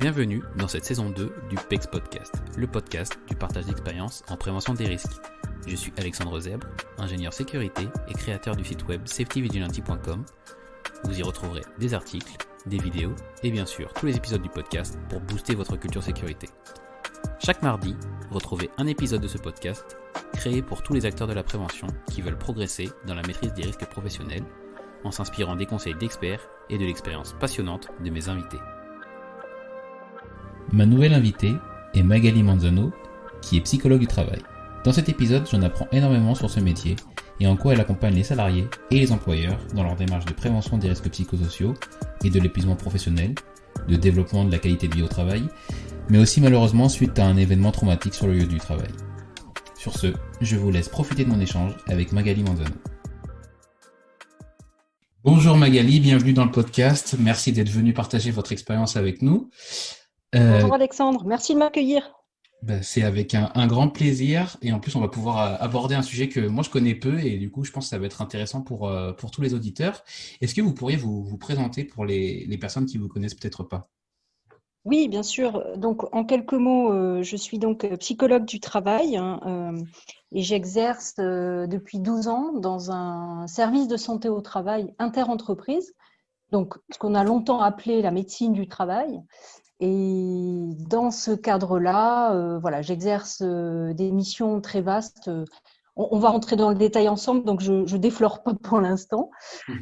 Bienvenue dans cette saison 2 du PEX Podcast, le podcast du partage d'expériences en prévention des risques. Je suis Alexandre Zèbre, ingénieur sécurité et créateur du site web safetyvigilante.com. Vous y retrouverez des articles, des vidéos et bien sûr tous les épisodes du podcast pour booster votre culture sécurité. Chaque mardi, retrouvez un épisode de ce podcast créé pour tous les acteurs de la prévention qui veulent progresser dans la maîtrise des risques professionnels en s'inspirant des conseils d'experts et de l'expérience passionnante de mes invités. Ma nouvelle invitée est Magali Manzano, qui est psychologue du travail. Dans cet épisode, j'en apprends énormément sur ce métier et en quoi elle accompagne les salariés et les employeurs dans leur démarche de prévention des risques psychosociaux et de l'épuisement professionnel, de développement de la qualité de vie au travail, mais aussi malheureusement suite à un événement traumatique sur le lieu du travail. Sur ce, je vous laisse profiter de mon échange avec Magali Manzano. Bonjour Magali, bienvenue dans le podcast. Merci d'être venue partager votre expérience avec nous. Bonjour Alexandre, merci de m'accueillir. C'est avec un grand plaisir et en plus on va pouvoir aborder un sujet que moi je connais peu et du coup je pense que ça va être intéressant pour tous les auditeurs. Est-ce que vous pourriez vous présenter pour les personnes qui vous connaissent peut-être pas? Oui, bien sûr. Donc, en quelques mots, je suis donc psychologue du travail et j'exerce depuis 12 ans dans un service de santé au travail interentreprise, donc ce qu'on a longtemps appelé la médecine du travail. Et dans ce cadre-là, j'exerce des missions très vastes. On va rentrer dans le détail ensemble, donc je ne déflore pas pour l'instant.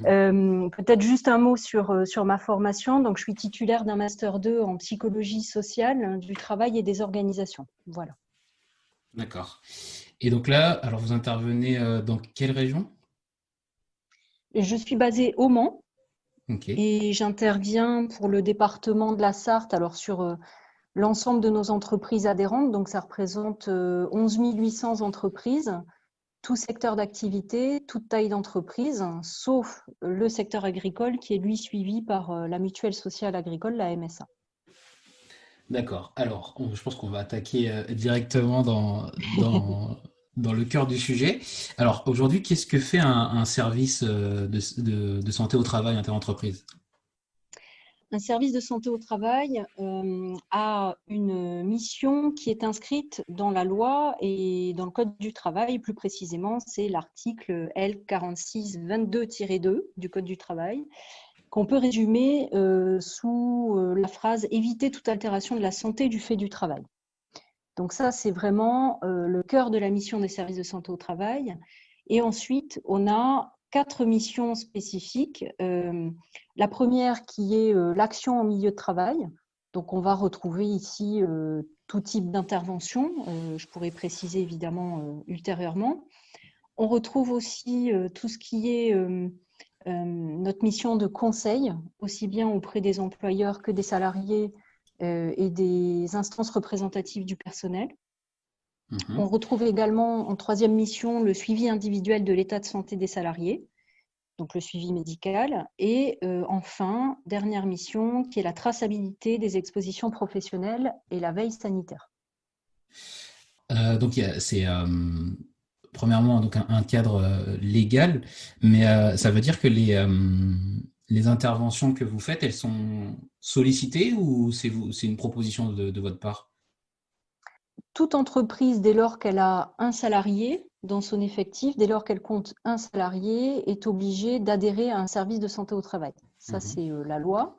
Peut-être juste un mot sur ma formation. Donc, je suis titulaire d'un Master 2 en psychologie sociale du travail et des organisations. Voilà. D'accord. Et donc là, alors vous intervenez dans quelle région? Je suis basée au Mans Ok. et j'interviens pour le département de la Sarthe, alors sur l'ensemble de nos entreprises adhérentes. Donc, ça représente 11 800 entreprises, tout secteur d'activité, toute taille d'entreprise, sauf le secteur agricole qui est lui suivi par la mutuelle sociale agricole, la MSA. D'accord. Alors, je pense qu'on va attaquer directement dans le cœur du sujet. Alors, aujourd'hui, qu'est-ce que fait un service de santé au travail interentreprise? Un service de santé au travail a une mission qui est inscrite dans la loi et dans le Code du travail. Plus précisément, c'est l'article L4622-2 du Code du travail, qu'on peut résumer sous la phrase « Éviter toute altération de la santé du fait du travail ». Donc ça, c'est vraiment le cœur de la mission des services de santé au travail. Et ensuite, on a 4 missions spécifiques. La première qui est l'action en milieu de travail. Donc, on va retrouver ici tout type d'intervention. Je pourrais préciser évidemment ultérieurement. On retrouve aussi tout ce qui est notre mission de conseil, aussi bien auprès des employeurs que des salariés et des instances représentatives du personnel. On retrouve également en troisième mission le suivi individuel de l'état de santé des salariés, donc le suivi médical. Et enfin, dernière mission qui est la traçabilité des expositions professionnelles et la veille sanitaire. Donc, c'est premièrement donc un cadre légal, mais ça veut dire que les interventions que vous faites, elles sont sollicitées ou c'est une proposition de votre part? Toute entreprise, dès lors qu'elle a un salarié dans son effectif, dès lors qu'elle compte un salarié, est obligée d'adhérer à un service de santé au travail. Ça, c'est la loi.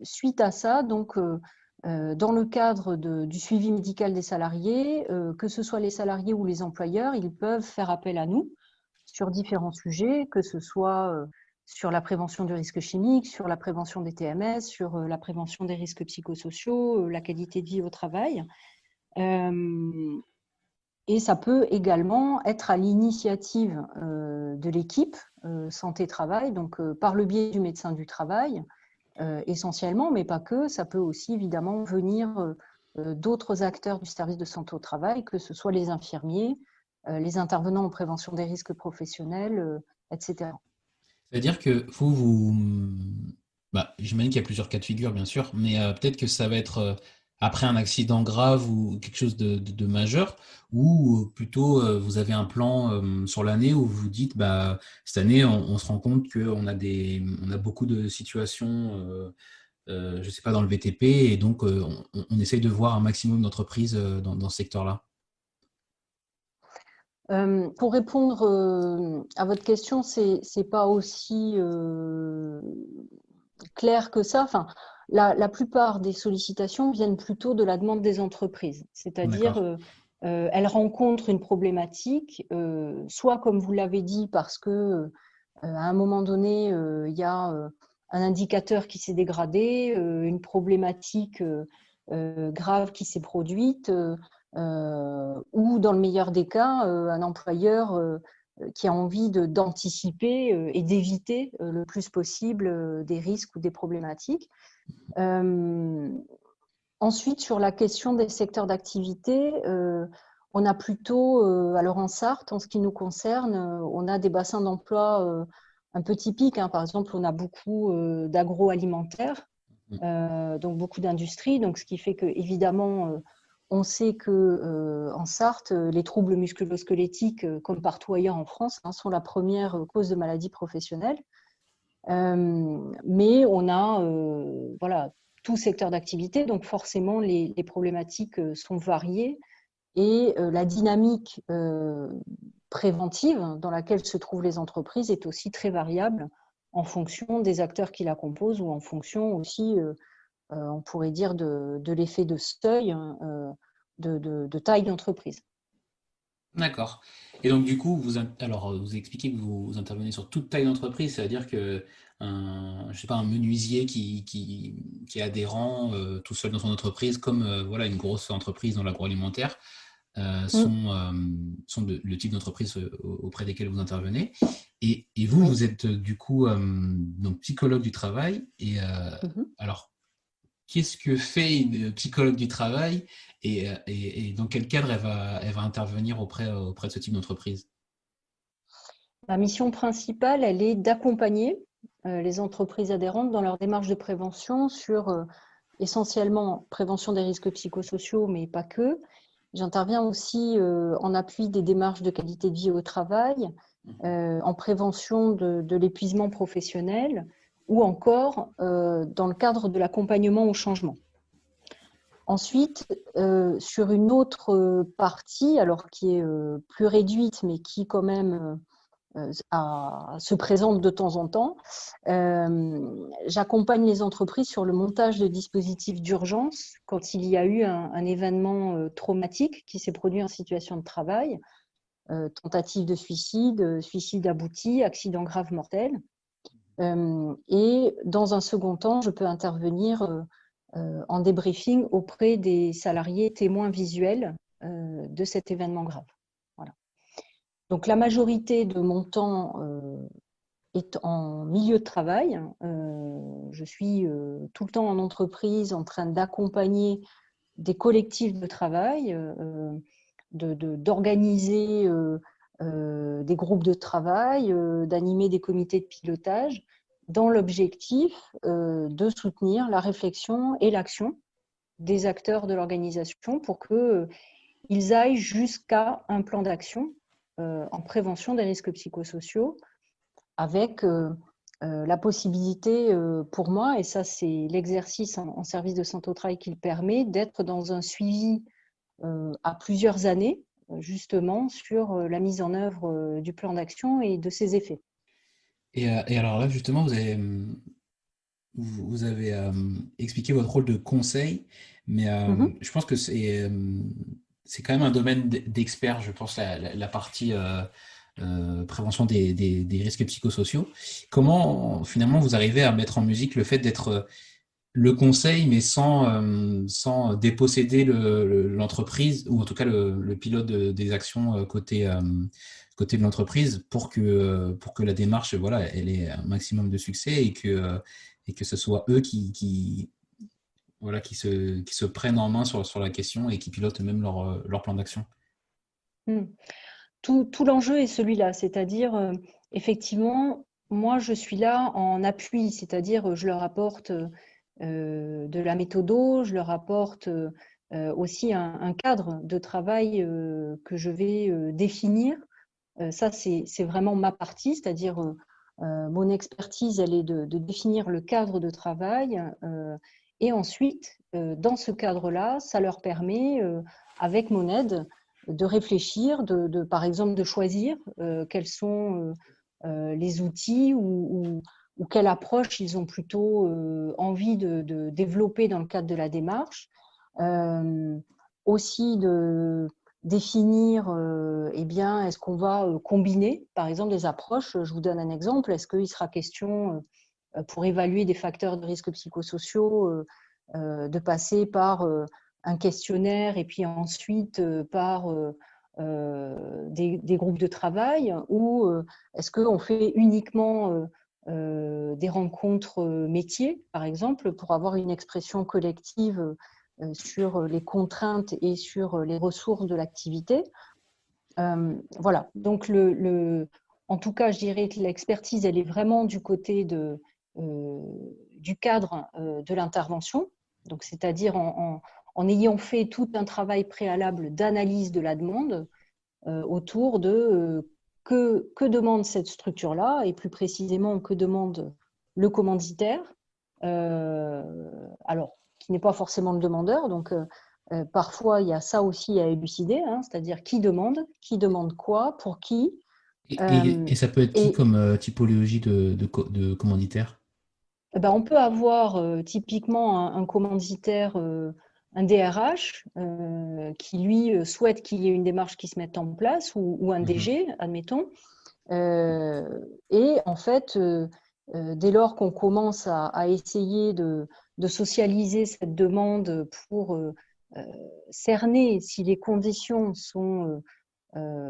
Suite à ça, donc, dans le cadre du suivi médical des salariés, que ce soit les salariés ou les employeurs, ils peuvent faire appel à nous sur différents sujets, que ce soit sur la prévention du risque chimique, sur la prévention des TMS, sur la prévention des risques psychosociaux, la qualité de vie au travail. Et ça peut également être à l'initiative de l'équipe santé-travail, donc par le biais du médecin du travail, essentiellement, mais pas que. Ça peut aussi évidemment venir d'autres acteurs du service de santé au travail, que ce soit les infirmiers, les intervenants en prévention des risques professionnels, etc. C'est-à-dire que j'imagine qu'il y a plusieurs cas de figure, bien sûr, mais peut-être que ça va être après un accident grave ou quelque chose de majeur, ou plutôt vous avez un plan sur l'année où vous vous dites, bah, cette année, on se rend compte on a beaucoup de situations, je sais pas, dans le BTP, et donc on essaye de voir un maximum d'entreprises dans ce secteur-là. Pour répondre à votre question, c'est pas aussi clair que ça. Enfin, la plupart des sollicitations viennent plutôt de la demande des entreprises, c'est-à-dire D'accord. elles rencontrent une problématique, soit comme vous l'avez dit, parce que à un moment donné, il y a un indicateur qui s'est dégradé, une problématique grave qui s'est produite, ou dans le meilleur des cas, un employeur qui a envie d'anticiper et d'éviter le plus possible des risques ou des problématiques. Euh, Ensuite, sur la question des secteurs d'activité, on a plutôt, alors en Sarthe, en ce qui nous concerne, on a des bassins d'emploi un peu typiques, hein. Par exemple, on a beaucoup d'agroalimentaire, donc beaucoup d'industrie. Donc, ce qui fait que, évidemment, on sait que en Sarthe, les troubles musculo-squelettiques, comme partout ailleurs en France, hein, sont la première cause de maladie professionnelle. Mais on a voilà, tout secteur d'activité, donc forcément les problématiques sont variées et la dynamique préventive dans laquelle se trouvent les entreprises est aussi très variable en fonction des acteurs qui la composent ou en fonction aussi, on pourrait dire, de l'effet de seuil, hein, de taille d'entreprise. D'accord. Et donc, du coup, vous expliquez que vous intervenez sur toute taille d'entreprise, c'est-à-dire que je sais pas, un menuisier qui est adhérent tout seul dans son entreprise, comme voilà, une grosse entreprise dans l'agroalimentaire, Mm, sont le type d'entreprise auprès desquelles vous intervenez. Et vous, oui. vous êtes du coup donc psychologue du travail. Mhm. Alors, qu'est-ce que fait une psychologue du travail et dans quel cadre elle va intervenir auprès de ce type d'entreprise? La mission principale, elle est d'accompagner les entreprises adhérentes dans leur démarche de prévention sur essentiellement prévention des risques psychosociaux, mais pas que. J'interviens aussi en appui des démarches de qualité de vie au travail, en prévention de l'épuisement professionnel ou encore dans le cadre de l'accompagnement au changement. Ensuite, sur une autre partie, alors qui est plus réduite, mais qui quand même se présente de temps en temps. J'accompagne les entreprises sur le montage de dispositifs d'urgence quand il y a eu un événement traumatique qui s'est produit en situation de travail, tentative de suicide, suicide abouti, accident grave mortel. Et dans un second temps, je peux intervenir en débriefing auprès des salariés témoins visuels de cet événement grave. Voilà. Donc la majorité de mon temps est en milieu de travail. Je suis tout le temps en entreprise en train d'accompagner des collectifs de travail, d'organiser des groupes de travail, d'animer des comités de pilotage dans l'objectif de soutenir la réflexion et l'action des acteurs de l'organisation pour qu'ils aillent jusqu'à un plan d'action en prévention des risques psychosociaux avec la possibilité pour moi, et ça c'est l'exercice en service de santé au travail qui le permet, d'être dans un suivi à plusieurs années, justement, sur la mise en œuvre du plan d'action et de ses effets. Et alors là, justement, vous avez expliqué votre rôle de conseil, mais Mhm. je pense que c'est quand même un domaine d'expert, je pense, la partie prévention des risques psychosociaux. Comment finalement vous arrivez à mettre en musique le fait d'être le conseil, mais sans déposséder l'entreprise, ou en tout cas le pilote des actions côté de l'entreprise, pour que la démarche, voilà, elle ait un maximum de succès et que ce soit eux voilà, qui se prennent en main sur la question et qui pilotent même leur plan d'action. Mm. Tout l'enjeu est celui-là, c'est-à-dire, effectivement, moi, je suis là en appui, c'est-à-dire, je leur apporte de la méthodo, je leur apporte aussi un cadre de travail que je vais définir. Ça, c'est vraiment ma partie, c'est-à-dire mon expertise, elle est de définir le cadre de travail. Et ensuite, dans ce cadre-là, ça leur permet, avec mon aide, de réfléchir, par exemple, de choisir quels sont les outils ou quelle approche ils ont plutôt envie de développer dans le cadre de la démarche. Aussi de définir, eh bien, est-ce qu'on va combiner, par exemple, des approches. Je vous donne un exemple. Est-ce qu'il sera question, pour évaluer des facteurs de risque psychosociaux, de passer par un questionnaire et puis ensuite par des groupes de travail, ou est-ce qu'on fait uniquement des rencontres métiers, par exemple, pour avoir une expression collective sur les contraintes et sur les ressources de l'activité. Voilà, donc en tout cas, je dirais que l'expertise, elle est vraiment du côté du cadre de l'intervention, donc c'est-à-dire en ayant fait tout un travail préalable d'analyse de la demande autour de que demande cette structure-là, et plus précisément, que demande le commanditaire, alors qui n'est pas forcément le demandeur, donc parfois il y a ça aussi à élucider, hein, c'est-à-dire qui demande quoi, pour qui. Et ça peut être qui Et comme typologie de commanditaire? ben, on peut avoir typiquement un commanditaire, un DRH, qui lui souhaite qu'il y ait une démarche qui se mette en place, ou un Mhm. DG, admettons. Et en fait, dès lors qu'on commence à essayer de socialiser cette demande pour cerner si les conditions sont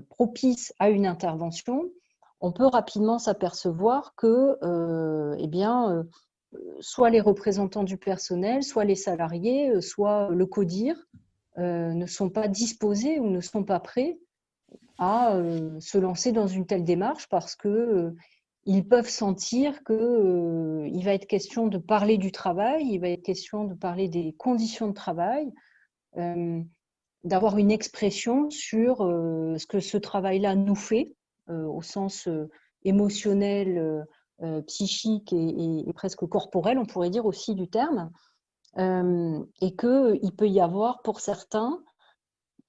propices à une intervention, on peut rapidement s'apercevoir que eh bien, soit les représentants du personnel, soit les salariés, soit le CODIR ne sont pas disposés ou ne sont pas prêts à se lancer dans une telle démarche, parce que ils peuvent sentir que il va être question de parler du travail, il va être question de parler des conditions de travail, d'avoir une expression sur ce que ce travail-là nous fait, au sens émotionnel, psychique et presque corporel, on pourrait dire aussi du terme, et qu'il peut y avoir pour certains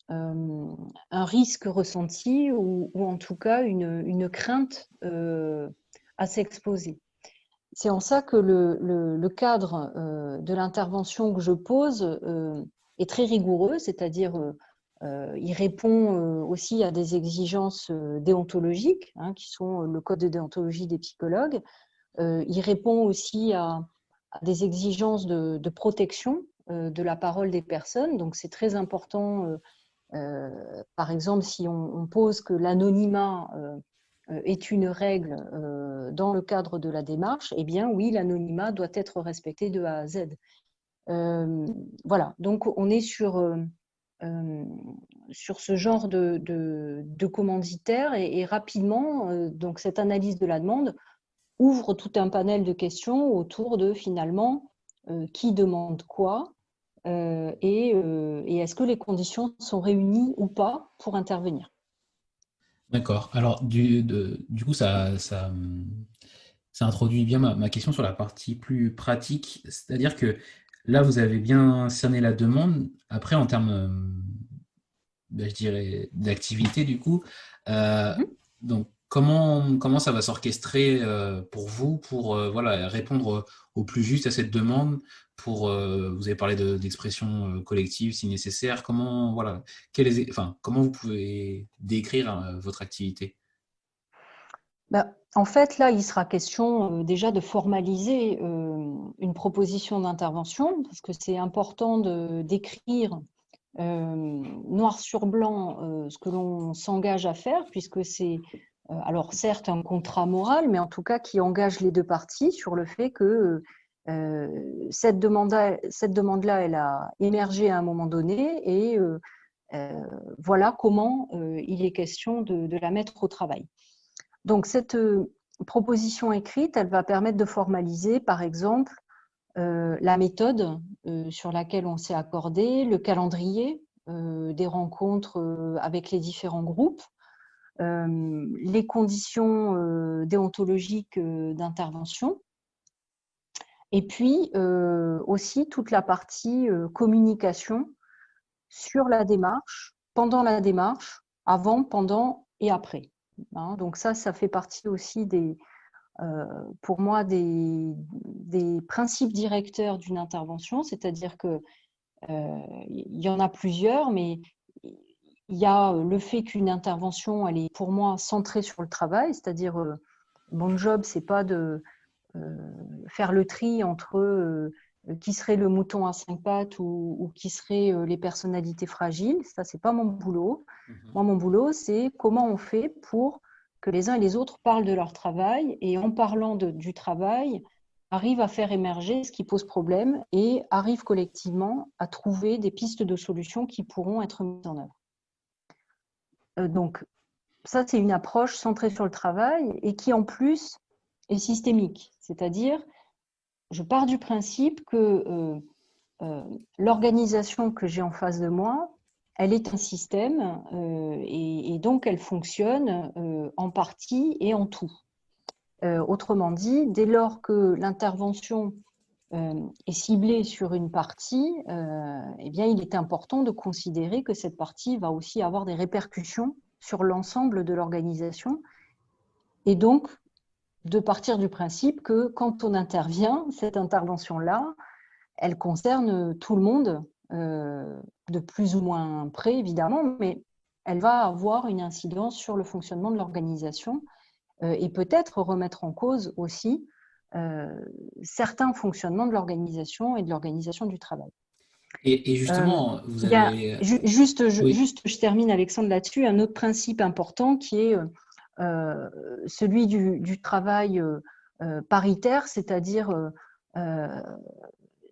un risque ressenti, ou en tout cas une crainte à s'exposer. C'est en ça que le cadre de l'intervention que je pose est très rigoureux, c'est-à-dire il répond aussi à des exigences déontologiques, hein, qui sont le code de déontologie des psychologues. Il répond aussi à des exigences de protection de la parole des personnes. Donc c'est très important. Par exemple, si on pose que l'anonymat est une règle dans le cadre de la démarche, eh bien oui, l'anonymat doit être respecté de A à Z. Voilà, donc on est sur ce genre de commanditaire, et rapidement, donc cette analyse de la demande ouvre tout un panel de questions autour de, finalement, qui demande quoi, et est-ce que les conditions sont réunies ou pas pour intervenir. D'accord. Alors, du coup, ça introduit bien ma question sur la partie plus pratique. C'est-à-dire que là, vous avez bien cerné la demande. Après, en termes, je dirais, d'activité, du coup, euh, Mhm. donc, comment ça va s'orchestrer pour vous pour voilà, répondre au plus juste à cette demande pour, vous avez parlé d'expression collective si nécessaire. Comment, voilà, enfin, comment vous pouvez décrire votre activité? Ben, en fait, là, il sera question déjà de formaliser une proposition d'intervention, parce que c'est important d'écrire noir sur blanc ce que l'on s'engage à faire, puisque c'est, alors certes, un contrat moral, mais en tout cas qui engage les deux parties sur le fait que cette demande-là, elle a émergé à un moment donné, et voilà comment il est question de la mettre au travail. Donc cette proposition écrite, elle va permettre de formaliser, par exemple, la méthode sur laquelle on s'est accordé, le calendrier des rencontres avec les différents groupes, les conditions déontologiques d'intervention, et puis aussi toute la partie communication sur la démarche, pendant la démarche, avant, pendant et après. Hein, donc ça fait partie aussi pour moi des principes directeurs d'une intervention, c'est-à-dire que il y en a plusieurs, mais il y a le fait qu'une intervention, elle est pour moi centrée sur le travail, c'est-à-dire mon job, c'est pas de faire le tri entre qui serait le mouton à 5 pattes ou qui seraient les personnalités fragiles. Ça, c'est pas mon boulot. Moi, mon boulot, c'est comment on fait pour que les uns et les autres parlent de leur travail et en parlant du travail, arrivent à faire émerger ce qui pose problème et arrivent collectivement à trouver des pistes de solutions qui pourront être mises en œuvre. Donc, ça, c'est une approche centrée sur le travail et qui, en plus, est systémique. C'est-à-dire, je pars du principe que l'organisation que j'ai en face de moi, elle est un système et donc elle fonctionne en partie et en tout. Autrement dit, dès lors que l'intervention est ciblée sur une partie, eh bien, il est important de considérer que cette partie va aussi avoir des répercussions sur l'ensemble de l'organisation et donc de partir du principe que quand on intervient, cette intervention-là, elle concerne tout le monde, de plus ou moins près évidemment, mais elle va avoir une incidence sur le fonctionnement de l'organisation et peut-être remettre en cause aussi certains fonctionnements de l'organisation et de l'organisation du travail. Et justement, vous Il y a, avez... juste, Oui. je termine Alexandre là-dessus, un autre principe important qui est celui du travail paritaire, c'est-à-dire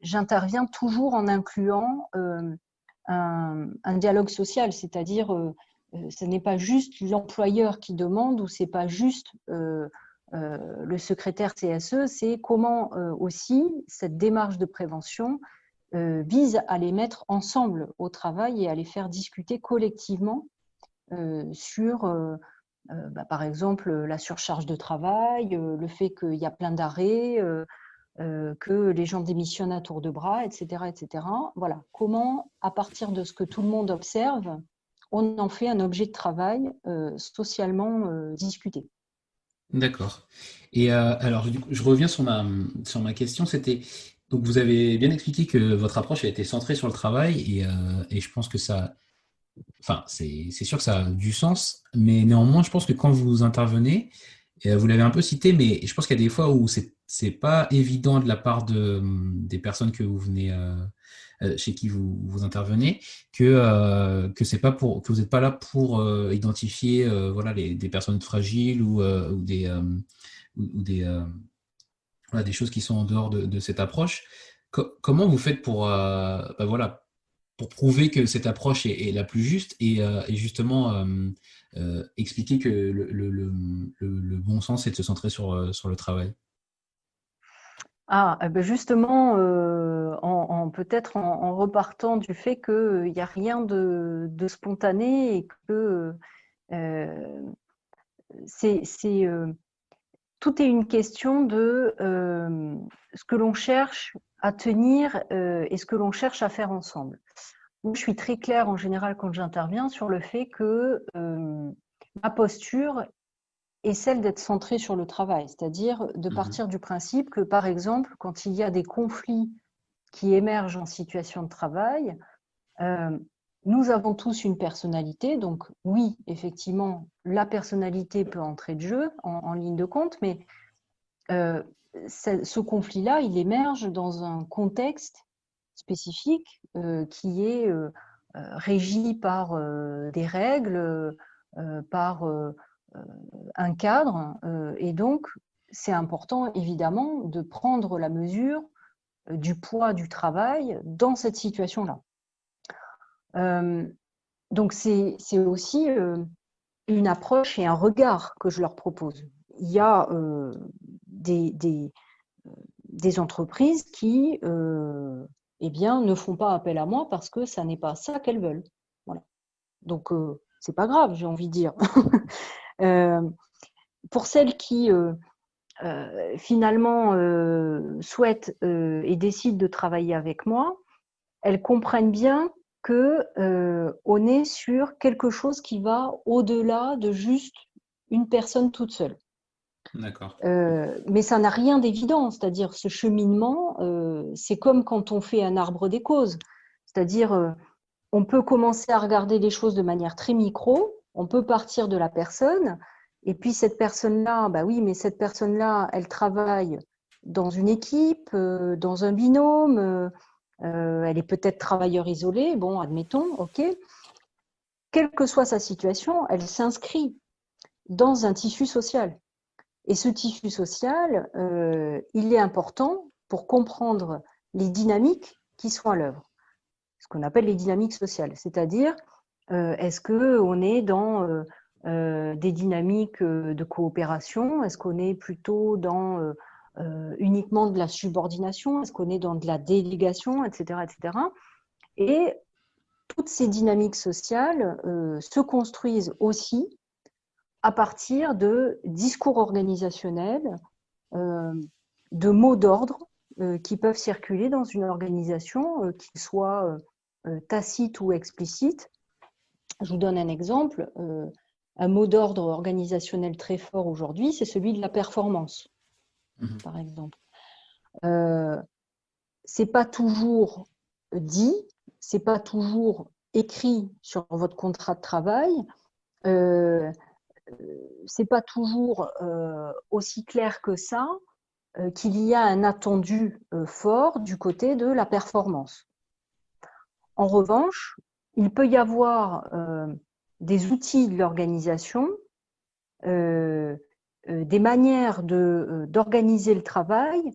j'interviens toujours en incluant un dialogue social, c'est-à-dire ce n'est pas juste l'employeur qui demande ou c'est pas juste le secrétaire CSE, c'est comment aussi cette démarche de prévention vise à les mettre ensemble au travail et à les faire discuter collectivement sur, par exemple, la surcharge de travail, le fait qu'il y a plein d'arrêts, que les gens démissionnent à tour de bras, etc., etc. Voilà, comment, à partir de ce que tout le monde observe, on en fait un objet de travail socialement discuté. D'accord. Et alors, du coup, je reviens sur ma question. C'était, donc vous avez bien expliqué que votre approche a été centrée sur le travail et je pense que ça, enfin, c'est sûr que ça a du sens, mais néanmoins, je pense que quand vous intervenez, vous l'avez un peu cité, mais je pense qu'il y a des fois où c'est pas évident de la part des personnes que vous venez chez qui vous intervenez que c'est pas pour que vous n'êtes pas là pour identifier voilà des personnes fragiles ou des ou des voilà, des choses qui sont en dehors de cette approche. Comment vous faites pour voilà pour prouver que cette approche est la plus juste et justement expliquer que le bon sens c'est de se centrer sur le travail. Ah, eh ben justement, peut-être en repartant du fait qu'il n'y a rien de spontané et que euh, c'est, tout est une question de ce que l'on cherche à tenir et ce que l'on cherche à faire ensemble. Moi, je suis très claire en général quand j'interviens sur le fait que ma posture est celle d'être centrée sur le travail, c'est-à-dire de partir du principe que, par exemple, quand il y a des conflits qui émergent en situation de travail, nous avons tous une personnalité, donc oui, effectivement, la personnalité peut entrer de jeu en ligne de compte, mais ce conflit-là, il émerge dans un contexte spécifique qui est régi par des règles, par un cadre, et donc c'est important évidemment de prendre la mesure du poids du travail dans cette situation-là. Donc c'est aussi une approche et un regard que je leur propose. Il y a des des entreprises qui eh bien, ne font pas appel à moi parce que ça n'est pas ça qu'elles veulent. Voilà. Donc, c'est pas grave, j'ai envie de dire. Pour celles qui finalement souhaitent et décident de travailler avec moi, elles comprennent bien que on est sur quelque chose qui va au-delà de juste une personne toute seule. D'accord. Mais ça n'a rien d'évident, c'est-à-dire ce cheminement, c'est comme quand on fait un arbre des causes, c'est-à-dire on peut commencer à regarder les choses de manière très micro, on peut partir de la personne, et puis cette personne-là, bah oui, mais cette personne-là, elle travaille dans une équipe, dans un binôme, elle est peut-être travailleur isolé, bon, admettons, ok. Quelle que soit sa situation, elle s'inscrit dans un tissu social. Et ce tissu social, il est important pour comprendre les dynamiques qui sont à l'œuvre, ce qu'on appelle les dynamiques sociales, c'est-à-dire est-ce qu'on est dans des dynamiques de coopération, est-ce qu'on est plutôt dans uniquement de la subordination, est-ce qu'on est dans de la délégation, etc., etc. Et toutes ces dynamiques sociales se construisent aussi à partir de discours organisationnels, de mots d'ordre qui peuvent circuler dans une organisation, qu'ils soient tacites ou explicites. Je vous donne un exemple. Un mot d'ordre organisationnel très fort aujourd'hui, c'est celui de la performance, par exemple. C'est pas toujours dit, c'est pas toujours écrit sur votre contrat de travail. C'est pas toujours aussi clair que ça qu'il y a un attendu fort du côté de la performance. En revanche, il peut y avoir des outils de l'organisation, des manières d'organiser le travail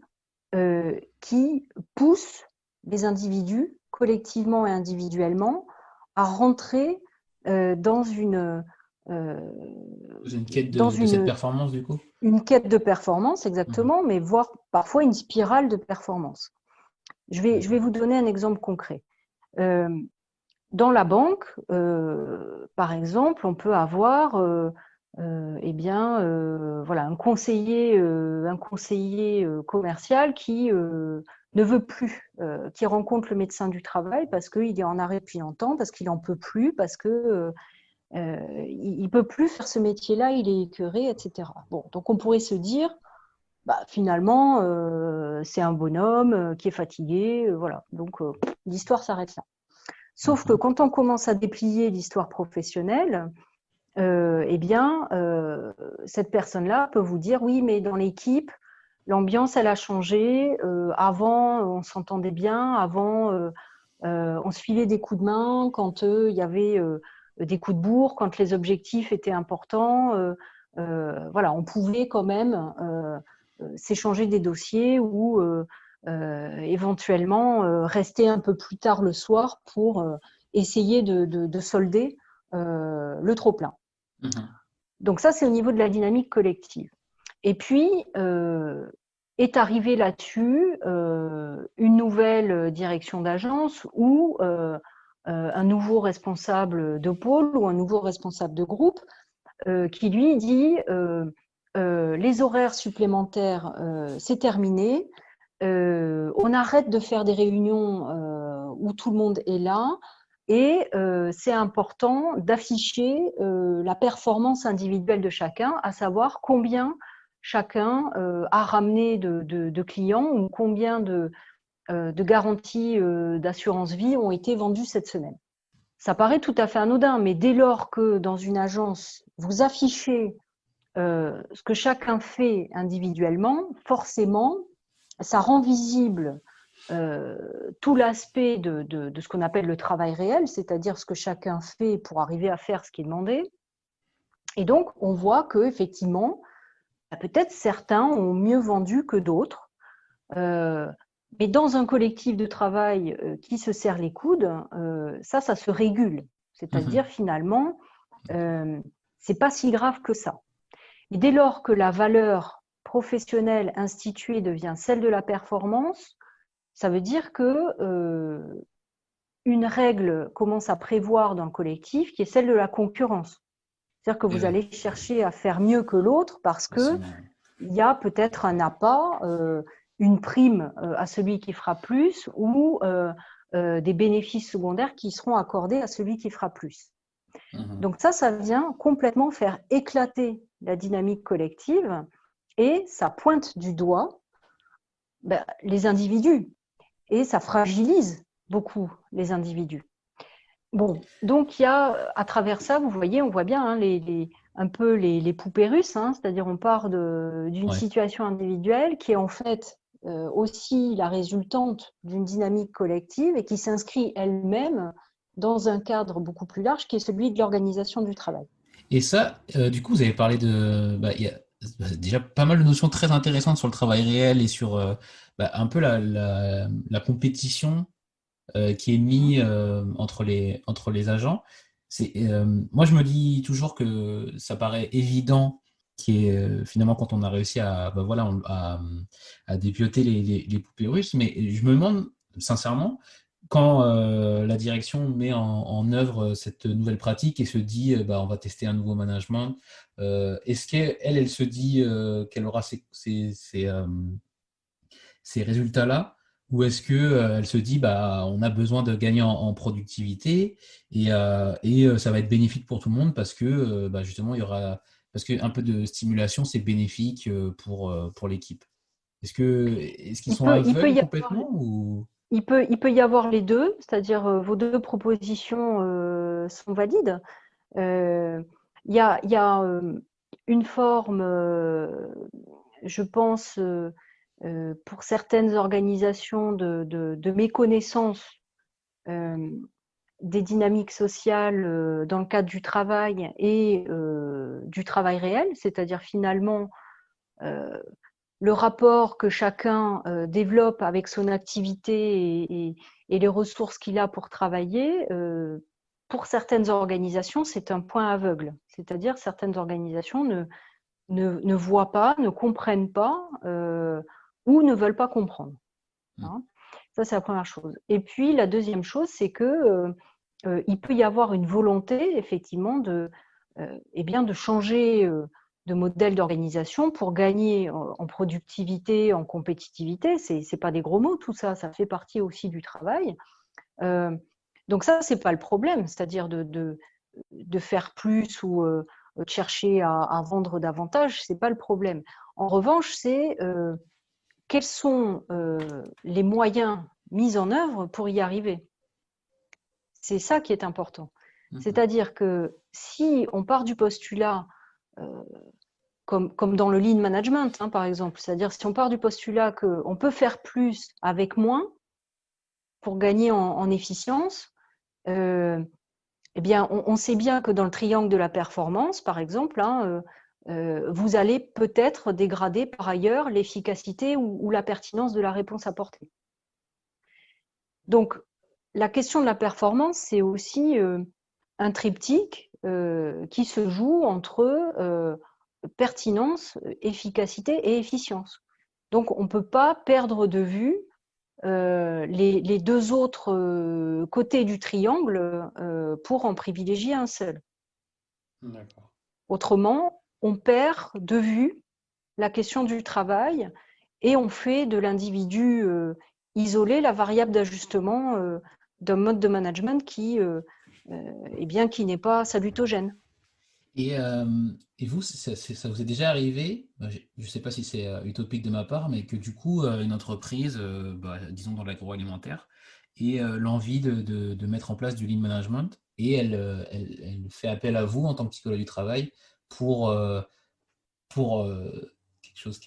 qui poussent les individus, collectivement et individuellement, à rentrer dans une quête de cette performance, du coup. Une quête de performance, exactement, mais voire parfois une spirale de performance. Je vais vous donner un exemple concret. Dans la banque, par exemple, on peut avoir voilà, un conseiller commercial qui ne veut plus, qui rencontre le médecin du travail parce qu'il est en arrêt depuis longtemps, parce qu'il n'en peut plus, parce que il ne peut plus faire ce métier-là, il est écœuré, etc. Bon, donc on pourrait se dire, bah, finalement, c'est un bonhomme qui est fatigué, voilà. Donc l'histoire s'arrête là. Sauf que quand on commence à déplier l'histoire professionnelle, eh bien, cette personne-là peut vous dire, oui, mais dans l'équipe, l'ambiance, elle a changé. Avant, on s'entendait bien. Avant, on se filait des coups de main quand il y avait des coups de bourre, quand les objectifs étaient importants. Voilà, on pouvait quand même s'échanger des dossiers ou éventuellement rester un peu plus tard le soir pour essayer de solder le trop-plein. Donc ça, c'est au niveau de la dynamique collective. Et puis, est arrivée là-dessus une nouvelle direction d'agence ou un nouveau responsable de pôle ou un nouveau responsable de groupe qui lui dit les horaires supplémentaires, c'est terminé, on arrête de faire des réunions où tout le monde est là et c'est important d'afficher la performance individuelle de chacun, à savoir combien chacun a ramené de clients ou combien de garanties d'assurance vie ont été vendues cette semaine. Ça paraît tout à fait anodin, mais dès lors que dans une agence, vous affichez ce que chacun fait individuellement, forcément, ça rend visible tout l'aspect de ce qu'on appelle le travail réel, c'est-à-dire ce que chacun fait pour arriver à faire ce qui est demandé. Et donc, on voit qu'effectivement, peut-être certains ont mieux vendu que d'autres. Mais dans un collectif de travail qui se serre les coudes, ça se régule. C'est-à-dire, finalement, c'est pas si grave que ça. Et dès lors que la valeur professionnelle instituée devient celle de la performance, ça veut dire que une règle commence à prévoir dans le collectif qui est celle de la concurrence. C'est-à-dire que Et vous oui, allez chercher à faire mieux que l'autre parce que forcément. il y a peut-être un appât, une prime à celui qui fera plus ou des bénéfices secondaires qui seront accordés à celui qui fera plus. Mhm. Donc ça vient complètement faire éclater la dynamique collective et ça pointe du doigt les individus et ça fragilise beaucoup les individus. Bon, donc il y a à travers ça, vous voyez, on voit bien un peu les poupées russes, hein, c'est-à-dire on part d'une Ouais. situation individuelle qui est en fait aussi la résultante d'une dynamique collective et qui s'inscrit elle-même dans un cadre beaucoup plus large qui est celui de l'organisation du travail. Et ça, du coup, vous avez parlé de, il y a déjà pas mal de notions très intéressantes sur le travail réel et sur un peu la compétition qui est mise entre les agents. Moi, je me dis toujours que ça paraît évident qui est finalement quand on a réussi à dépioter les poupées russes, mais je me demande sincèrement quand la direction met en œuvre cette nouvelle pratique et se dit on va tester un nouveau management, est-ce qu'elle se dit qu'elle aura ces résultats-là, ou est-ce que elle se dit on a besoin de gagner en productivité et ça va être bénéfique pour tout le monde parce que justement il y aura parce que un peu de stimulation c'est bénéfique pour l'équipe. Est-ce qu'ils sont Il peut aveugles y avoir, complètement ou il peut y avoir les deux, c'est-à-dire vos deux propositions sont valides. Euh, il y a une forme, je pense, pour certaines organisations de méconnaissance euh, des dynamiques sociales dans le cadre du travail et du travail réel, c'est-à-dire finalement euh, le rapport que chacun développe avec son activité et les ressources qu'il a pour travailler, pour certaines organisations, c'est un point aveugle. C'est-à-dire certaines organisations ne voient pas, ne comprennent pas ou ne veulent pas comprendre. Hein. Ça, c'est la première chose. Et puis, la deuxième chose, c'est que il peut y avoir une volonté, effectivement, de changer de modèle d'organisation pour gagner en productivité, en compétitivité. Ce n'est pas des gros mots, tout ça, ça fait partie aussi du travail. Euh, donc ça, c'est pas le problème, c'est-à-dire de faire plus ou de chercher à vendre davantage, c'est pas le problème. En revanche, c'est quels sont les moyens mis en œuvre pour y arriver. C'est ça qui est important. Mhm. C'est-à-dire que si on part du postulat, euh, comme dans le lean management, hein, par exemple, c'est-à-dire si on part du postulat qu'on peut faire plus avec moins pour gagner en efficience, eh bien, on sait bien que dans le triangle de la performance, par exemple, hein, vous allez peut-être dégrader par ailleurs l'efficacité ou la pertinence de la réponse apportée. Donc, la question de la performance, c'est aussi un triptyque qui se joue entre pertinence, efficacité et efficience. Donc, on ne peut pas perdre de vue les deux autres côtés du triangle pour en privilégier un seul. D'accord. Autrement, on perd de vue la question du travail et on fait de l'individu isolé la variable d'ajustement d'un mode de management qui n'est pas salutogène. Et, euh, et vous, ça vous est déjà arrivé, je ne sais pas si c'est utopique de ma part, mais que du coup, une entreprise, disons dans l'agroalimentaire, ait l'envie de mettre en place du lean management et elle fait appel à vous en tant que psychologue du travail pour, euh, pour quelque chose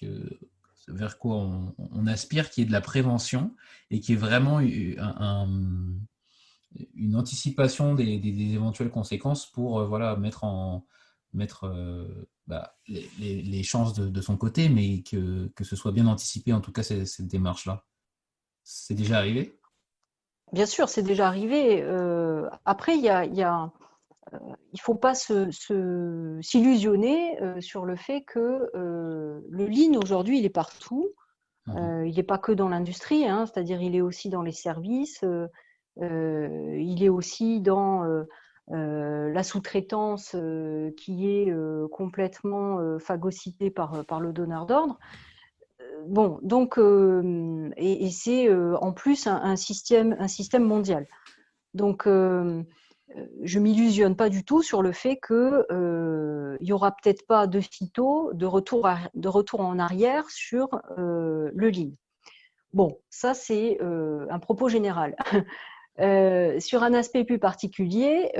vers quoi on aspire, qui est de la prévention et qui est vraiment une anticipation des éventuelles conséquences pour mettre les chances de son côté, mais que ce soit bien anticipé, en tout cas, cette démarche-là. C'est déjà arrivé? Bien sûr, c'est déjà arrivé. Après, il y a il ne faut pas s'illusionner sur le fait que le lean aujourd'hui, il est partout. Il n'est pas que dans l'industrie, hein, c'est-à-dire il est aussi dans les services, il est aussi dans la sous-traitance qui est complètement phagocytée par le donneur d'ordre. Bon, donc, et c'est en plus un système mondial. Donc, je m'illusionne pas du tout sur le fait que il y aura peut-être pas de sitôt de retour en arrière sur le lean. Bon, ça c'est un propos général. Sur un aspect plus particulier,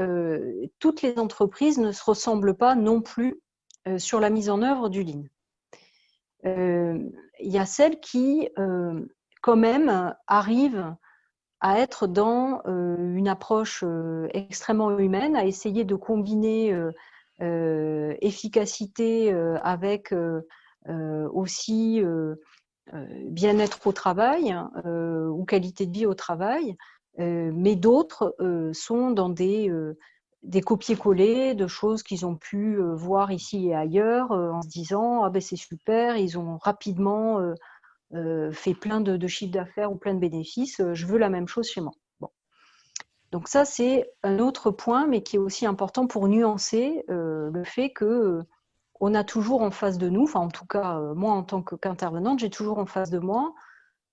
toutes les entreprises ne se ressemblent pas non plus sur la mise en œuvre du lean. Il y a celles qui, quand même, arrivent à être dans une approche extrêmement humaine, à essayer de combiner efficacité avec aussi bien-être au travail ou qualité de vie au travail, mais d'autres sont dans des copier-coller de choses qu'ils ont pu voir ici et ailleurs en se disant ah ben c'est super, ils ont rapidement fait plein de chiffres d'affaires ou plein de bénéfices, je veux la même chose chez moi. Bon. Donc ça c'est un autre point, mais qui est aussi important pour nuancer le fait que on a toujours en face de nous, enfin en tout cas moi en tant qu'intervenante, j'ai toujours en face de moi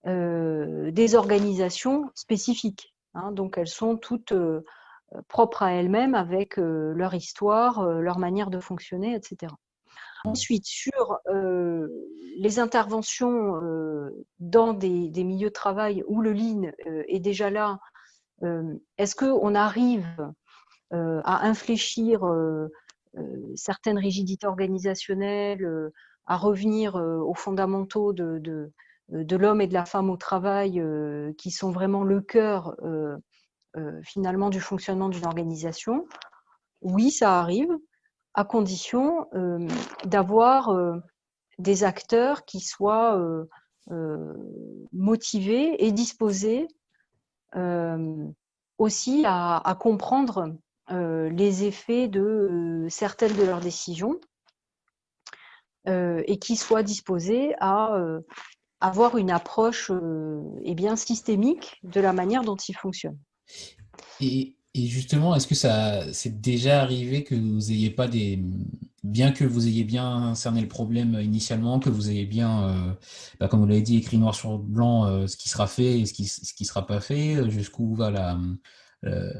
des organisations spécifiques. Hein, donc elles sont toutes propres à elles-mêmes avec leur histoire, leur manière de fonctionner, etc. Ensuite, sur les interventions dans des milieux de travail où le lean est déjà là, est-ce qu'on arrive à infléchir certaines rigidités organisationnelles, à revenir aux fondamentaux de l'homme et de la femme au travail, qui sont vraiment le cœur finalement du fonctionnement d'une organisation? Oui, ça arrive, à condition d'avoir des acteurs qui soient motivés et disposés aussi à comprendre les effets de certaines de leurs décisions et qui soient disposés à avoir une approche eh bien, systémique de la manière dont ils fonctionnent. Et justement, est-ce que ça c'est déjà arrivé que vous ayez pas bien que vous ayez bien cerné le problème initialement, que vous ayez bien, comme vous l'avez dit, écrit noir sur blanc ce qui sera fait et ce qui sera pas fait, jusqu'où va euh,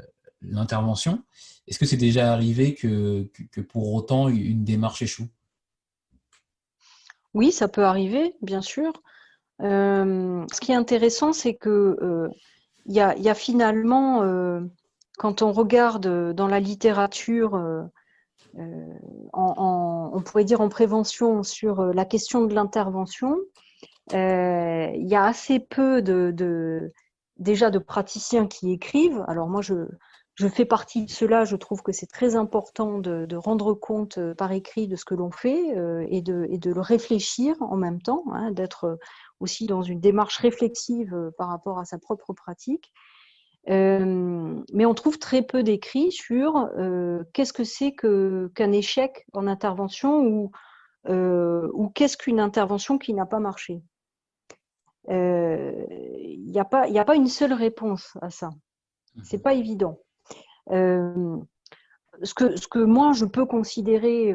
l'intervention. Est-ce que c'est déjà arrivé que pour autant une démarche échoue? Oui, ça peut arriver, bien sûr. Ce qui est intéressant, c'est que il y a finalement, quand on regarde dans la littérature, on pourrait dire en prévention sur la question de l'intervention, il y a assez peu déjà de praticiens qui écrivent. Alors moi, je fais partie de cela. Je trouve que c'est très important de rendre compte par écrit de ce que l'on fait et de le réfléchir en même temps, hein, d'être aussi dans une démarche réflexive par rapport à sa propre pratique. Mais on trouve très peu d'écrits sur qu'est-ce que c'est qu'un échec en intervention ou qu'est-ce qu'une intervention qui n'a pas marché. Il n'y a pas une seule réponse à ça. C'est pas évident. Ce que moi je peux considérer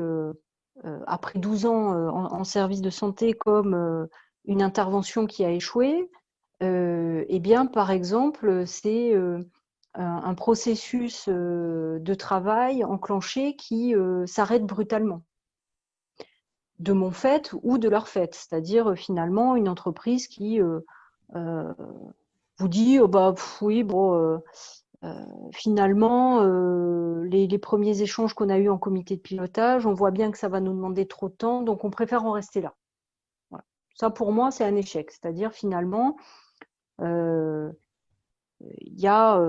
après 12 ans en service de santé comme une intervention qui a échoué, eh bien par exemple c'est un processus de travail enclenché qui s'arrête brutalement de mon fait ou de leur fait, c'est-à-dire finalement une entreprise qui vous dit oh bah oui bon finalement les premiers échanges qu'on a eus en comité de pilotage, on voit bien que ça va nous demander trop de temps, donc on préfère en rester là. Voilà. Ça pour moi c'est un échec, c'est-à-dire finalement il y a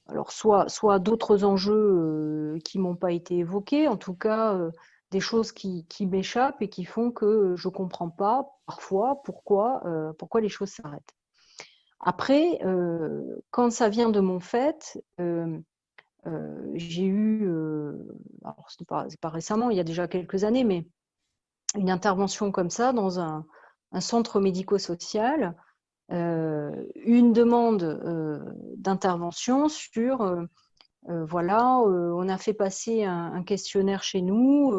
alors soit d'autres enjeux qui m'ont pas été évoqués, en tout cas des choses qui m'échappent et qui font que je comprends pas parfois pourquoi les choses s'arrêtent. Après, quand ça vient de mon fait, j'ai eu, alors c'est pas récemment, il y a déjà quelques années, mais une intervention comme ça dans un centre médico-social, une demande d'intervention sur voilà, on a fait passer un questionnaire chez nous,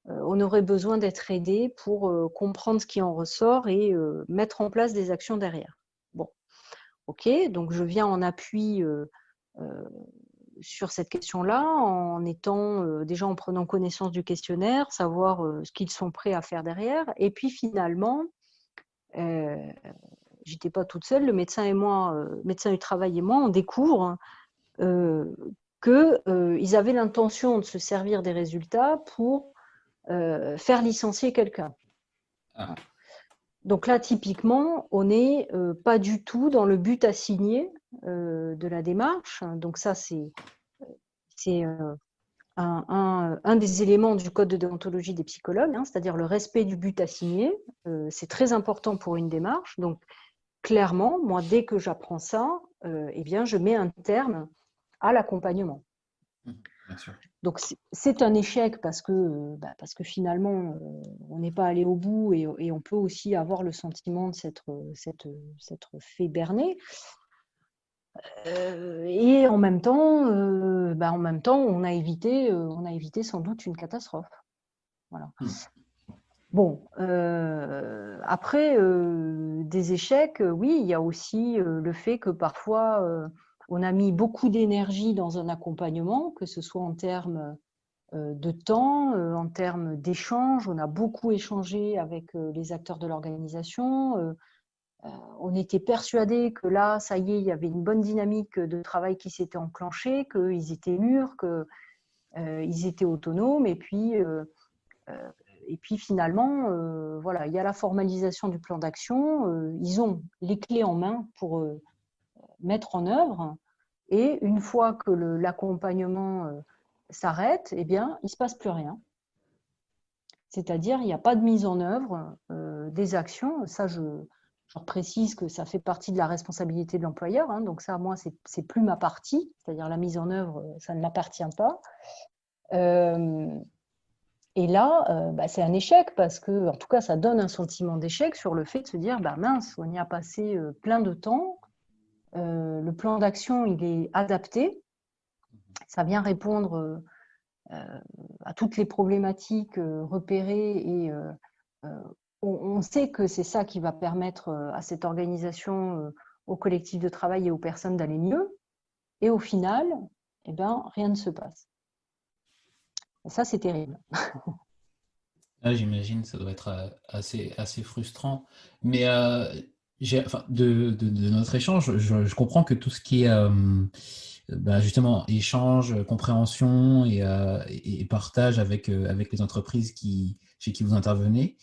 on aurait besoin d'être aidé pour comprendre ce qui en ressort et mettre en place des actions derrière. Bon, ok, donc je viens en appui sur cette question-là, en étant déjà en prenant connaissance du questionnaire, savoir ce qu'ils sont prêts à faire derrière. Et puis finalement, j'étais pas toute seule, le médecin et moi, médecin du travail et moi, on découvre qu'ils avaient l'intention de se servir des résultats pour faire licencier quelqu'un. Ah. Donc là, typiquement, on n'est pas du tout dans le but assigné de la démarche. Donc ça, c'est un des éléments du code de déontologie des psychologues, hein, c'est-à-dire le respect du but assigné. C'est très important pour une démarche. Donc clairement, moi, dès que j'apprends ça, eh bien, je mets un terme à l'accompagnement. Bien sûr. Donc c'est un échec parce que finalement, on n'est pas allé au bout et on peut aussi avoir le sentiment de s'être fait berner. Et en même temps, on a évité sans doute une catastrophe. Voilà. Bon, après, des échecs, oui, il y a aussi le fait que parfois, on a mis beaucoup d'énergie dans un accompagnement, que ce soit en termes de temps, en termes d'échange. On a beaucoup échangé avec les acteurs de l'organisation. On était persuadés que là, ça y est, il y avait une bonne dynamique de travail qui s'était enclenchée, qu'ils étaient mûrs, qu'ils étaient autonomes. Et puis finalement, voilà, il y a la formalisation du plan d'action. Ils ont les clés en main pour mettre en œuvre. Et une fois que l'accompagnement s'arrête, eh bien, il ne se passe plus rien. C'est-à-dire, il n'y a pas de mise en œuvre des actions. Ça, je précise que ça fait partie de la responsabilité de l'employeur. Hein, donc ça, moi, c'est plus ma partie. C'est-à-dire, la mise en œuvre, ça ne m'appartient pas. Et là, c'est un échec parce que, en tout cas, ça donne un sentiment d'échec sur le fait de se dire, mince, on y a passé plein de temps. Le plan d'action, il est adapté. Ça vient répondre à toutes les problématiques repérées et on sait que c'est ça qui va permettre à cette organisation, au collectif de travail et aux personnes d'aller mieux. Et au final, eh ben, rien ne se passe. Et ça, c'est terrible. Ah, j'imagine, ça doit être assez frustrant. Mais de notre échange, je comprends que tout ce qui est justement échange, compréhension et partage avec les entreprises chez qui vous intervenez,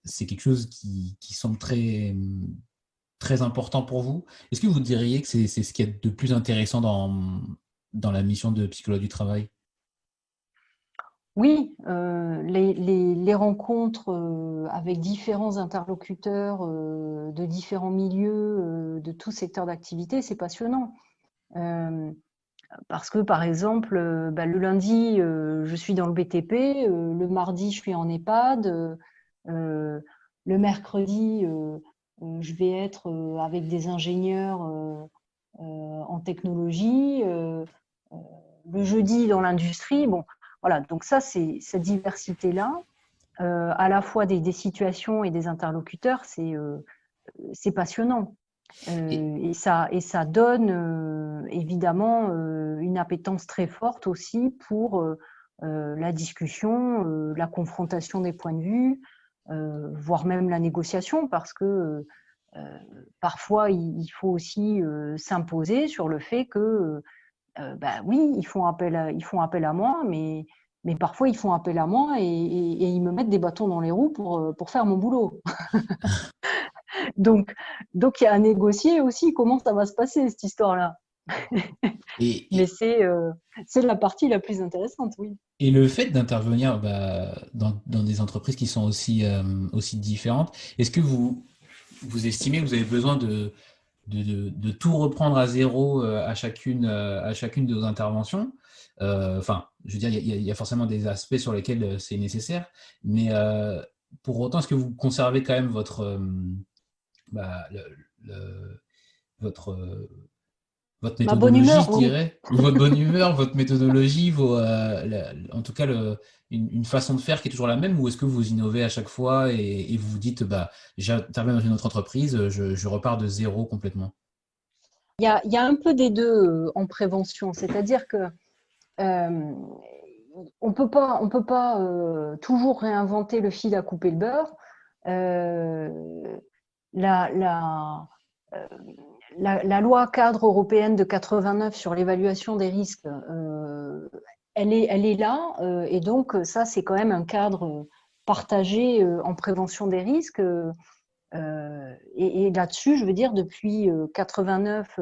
c'est quelque chose qui semble très important pour vous. Est-ce que vous diriez que c'est ce qui est de plus intéressant dans la mission de psychologue du travail? Oui, les rencontres avec différents interlocuteurs de différents milieux, de tout secteur d'activité, c'est passionnant. Parce que, par exemple, le lundi, je suis dans le BTP, le mardi, je suis en EHPAD, le mercredi, je vais être avec des ingénieurs en technologie, le jeudi dans l'industrie. Bon, voilà, donc ça, c'est cette diversité-là, à la fois des situations et des interlocuteurs, c'est passionnant. Et ça donne évidemment une appétence très forte aussi pour la discussion, la confrontation des points de vue, voire même la négociation, parce que parfois il faut aussi s'imposer sur le fait que oui, ils font appel à moi, mais parfois ils font appel à moi et ils me mettent des bâtons dans les roues pour faire mon boulot. Donc, il y a à négocier aussi comment ça va se passer, cette histoire-là. Mais c'est la partie la plus intéressante, oui. Et le fait d'intervenir dans des entreprises qui sont aussi différentes, est-ce que vous estimez que vous avez besoin de tout reprendre à zéro à chacune de vos interventions. Enfin, je veux dire, il y a forcément des aspects sur lesquels c'est nécessaire, mais pour autant, est-ce que vous conservez quand même bah, le- votre, votre Ma bonne méthodologie, humeur, je oui. dirais, ou votre bonne humeur, votre méthodologie, en tout cas une façon de faire qui est toujours la même, ou est-ce que vous innovez à chaque fois et vous vous dites, bah, j'interviens dans une autre entreprise, je repars de zéro complètement. Il y a un peu des deux en prévention, c'est-à-dire que euh, on peut pas toujours réinventer le fil à couper le beurre. Euh, la, la, euh, la loi cadre européenne de 89 sur l'évaluation des risques, elle est là, et donc ça, c'est quand même un cadre partagé en prévention des risques. Et là-dessus, je veux dire, depuis 89,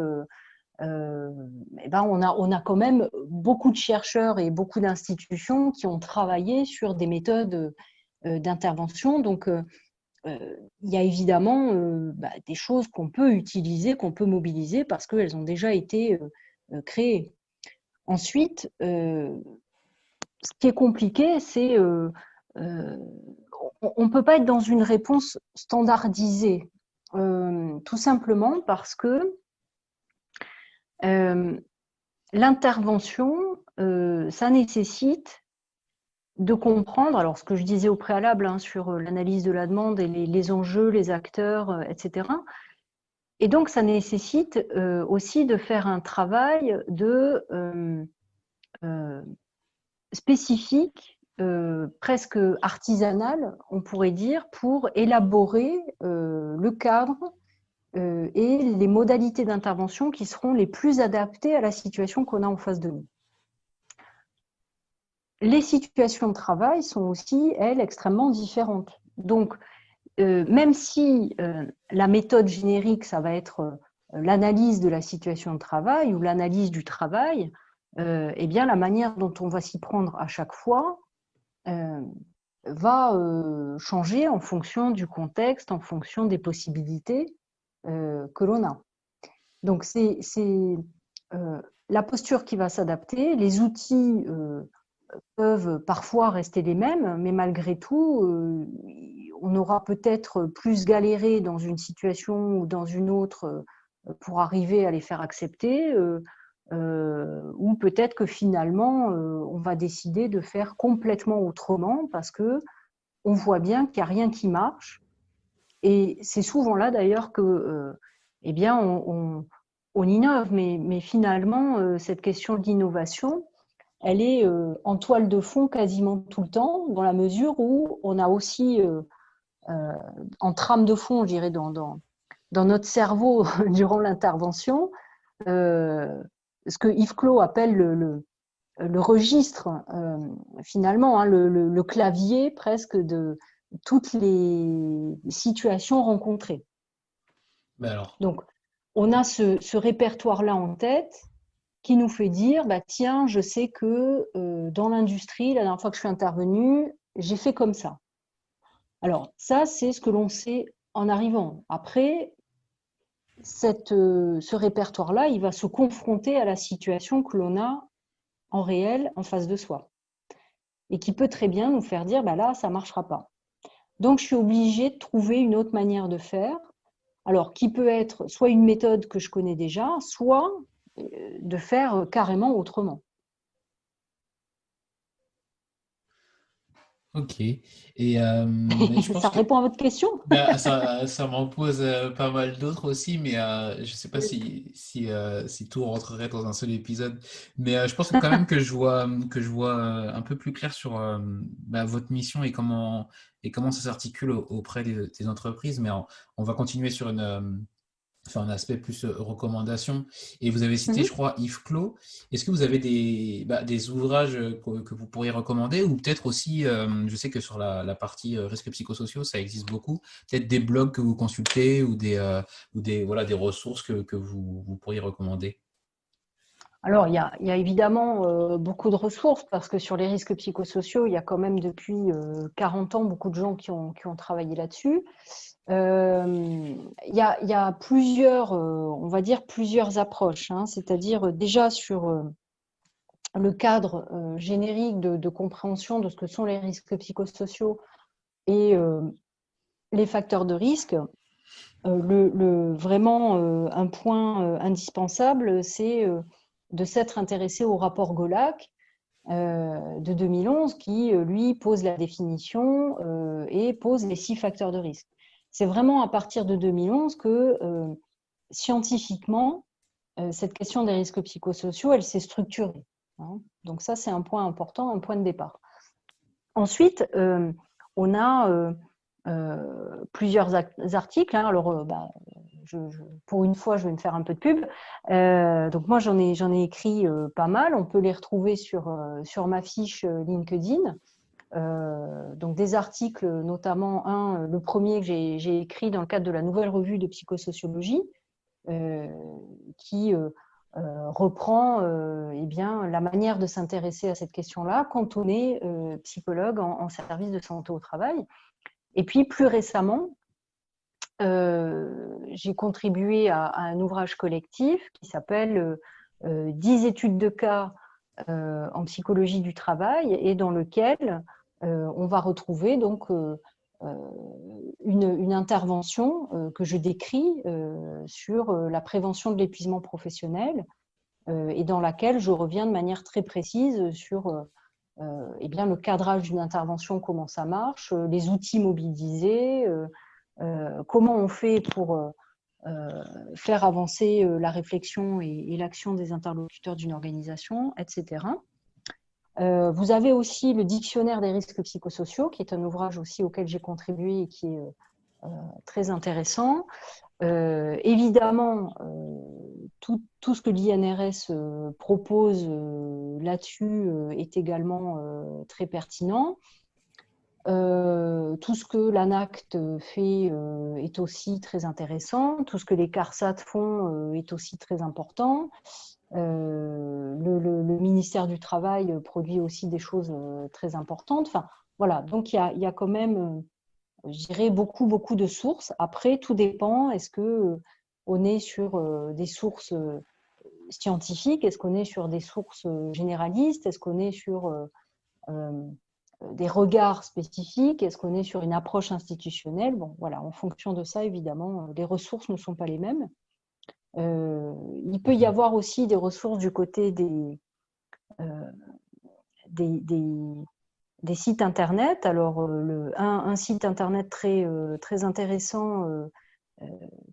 eh ben on a quand même beaucoup de chercheurs et beaucoup d'institutions qui ont travaillé sur des méthodes d'intervention. Donc, il y a évidemment des choses qu'on peut utiliser, qu'on peut mobiliser parce qu'elles ont déjà été créées. Ensuite, ce qui est compliqué, c'est euh, on ne peut pas être dans une réponse standardisée, tout simplement parce que euh, l'intervention, ça nécessite de comprendre, alors ce que je disais au préalable sur l'analyse de la demande et les enjeux, les acteurs, etc. Et donc, ça nécessite aussi de faire un travail euh, spécifique, presque artisanal, on pourrait dire, pour élaborer le cadre et les modalités d'intervention qui seront les plus adaptées à la situation qu'on a en face de nous. Les situations de travail sont aussi, elles, extrêmement différentes. Donc, même si la méthode générique, ça va être l'analyse de la situation de travail ou l'analyse du travail, eh bien, la manière dont on va s'y prendre à chaque fois va changer en fonction du contexte, en fonction des possibilités que l'on a. Donc, c'est la posture qui va s'adapter, les outils peuvent parfois rester les mêmes, mais malgré tout, on aura peut-être plus galéré dans une situation ou dans une autre pour arriver à les faire accepter, ou peut-être que finalement, on va décider de faire complètement autrement parce que on voit bien qu'il n'y a rien qui marche. Et c'est souvent là d'ailleurs que, eh bien, on innove, mais finalement, cette question de l'innovation, elle est en toile de fond quasiment tout le temps, dans la mesure où on a aussi en trame de fond, je dirais, dans notre cerveau durant l'intervention, ce que Yves Clos appelle le registre, finalement, le clavier presque de toutes les situations rencontrées. Ben alors, Donc, on a ce répertoire-là en tête qui nous fait dire, bah, tiens, je sais que dans l'industrie, la dernière fois que je suis intervenue, j'ai fait comme ça. Alors, ça, c'est ce que l'on sait en arrivant. Après, ce répertoire-là, il va se confronter à la situation que l'on a en réel en face de soi et qui peut très bien nous faire dire, bah là, ça ne marchera pas. Donc, je suis obligée de trouver une autre manière de faire, alors qui peut être soit une méthode que je connais déjà, soit de faire carrément autrement. ok. Mais je pense Ça que répond à votre question? bah, ça m'en pose pas mal d'autres aussi, mais je sais pas si tout rentrerait dans un seul épisode. Mais je pense quand même que je vois un peu plus clair sur bah, votre mission et comment ça s'articule auprès des entreprises. Mais on va continuer sur un aspect plus recommandation. Et vous avez cité, je Mhm. crois, Yves Clos. Est-ce que vous avez des ouvrages que vous pourriez recommander ou peut-être aussi, je sais que sur la partie risques psychosociaux, ça existe beaucoup, peut-être des blogs que vous consultez ou des ressources que vous pourriez recommander? Alors, il y a évidemment beaucoup de ressources parce que sur les risques psychosociaux, il y a quand même depuis 40 ans beaucoup de gens qui ont travaillé là-dessus. Il y a plusieurs, on va dire plusieurs approches, hein, c'est-à-dire déjà sur le cadre générique de compréhension de ce que sont les risques psychosociaux et les facteurs de risque. Vraiment, un point indispensable, c'est de s'être intéressé au rapport Golac de 2011 qui, lui, pose la définition et pose les 6 facteurs de risque. C'est vraiment à partir de 2011 que, scientifiquement, cette question des risques psychosociaux, elle s'est structurée, hein. Donc ça, c'est un point important, un point de départ. Ensuite, on a plusieurs articles, hein. Alors, pour une fois, je vais me faire un peu de pub. Donc moi, j'en ai écrit pas mal. On peut les retrouver sur ma fiche LinkedIn. Donc des articles, notamment le premier que j'ai écrit dans le cadre de la nouvelle revue de psychosociologie, qui reprend eh bien, la manière de s'intéresser à cette question-là quand on est psychologue en service de santé au travail. Et puis plus récemment, j'ai contribué à un ouvrage collectif qui s'appelle 10 études de cas en psychologie du travail et dans lequel on va retrouver donc une intervention que je décris sur la prévention de l'épuisement professionnel et dans laquelle je reviens de manière très précise sur eh bien, le cadrage d'une intervention, comment ça marche, les outils mobilisés, comment on fait pour faire avancer la réflexion et l'action des interlocuteurs d'une organisation, etc. Vous avez aussi le dictionnaire des risques psychosociaux, qui est un ouvrage aussi auquel j'ai contribué et qui est très intéressant. Évidemment, tout ce que l'INRS propose là-dessus est également très pertinent. Tout ce que l'ANACT fait est aussi très intéressant. Tout ce que les CARSAT font est aussi très important. Le ministère du Travail produit aussi des choses très importantes. Enfin, voilà, donc il y a quand même, je dirais, beaucoup de sources. Après, tout dépend. Est-ce que on est sur des sources scientifiques? Est-ce qu'on est sur des sources généralistes? Est-ce qu'on est sur des regards spécifiques? Est-ce qu'on est sur une approche institutionnelle? Bon, voilà, en fonction de ça, évidemment, les ressources ne sont pas les mêmes. Il peut y avoir aussi des ressources du côté des sites internet. Alors, un site internet très intéressant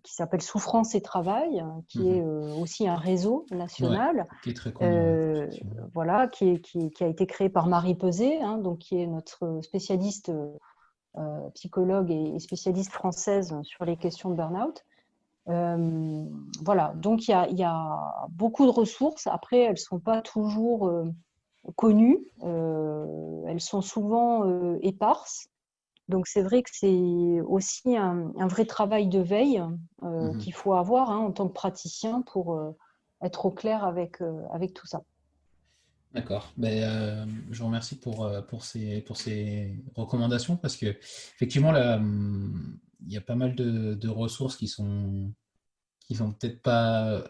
qui s'appelle Souffrance et Travail, qui est aussi un réseau national, ouais, qui est très connu, voilà, qui a été créé par Marie Peset, hein, donc qui est notre spécialiste psychologue et spécialiste française sur les questions de burn-out. Voilà, donc il y a beaucoup de ressources. Après, elles ne sont pas toujours connues, elles sont souvent éparses. Donc c'est vrai que c'est aussi un vrai travail de veille qu'il faut avoir, hein, en tant que praticien pour être au clair avec tout ça. D'accord. Je vous remercie pour ces recommandations parce que effectivement là, il y a pas mal de ressources qui sont peut-être pas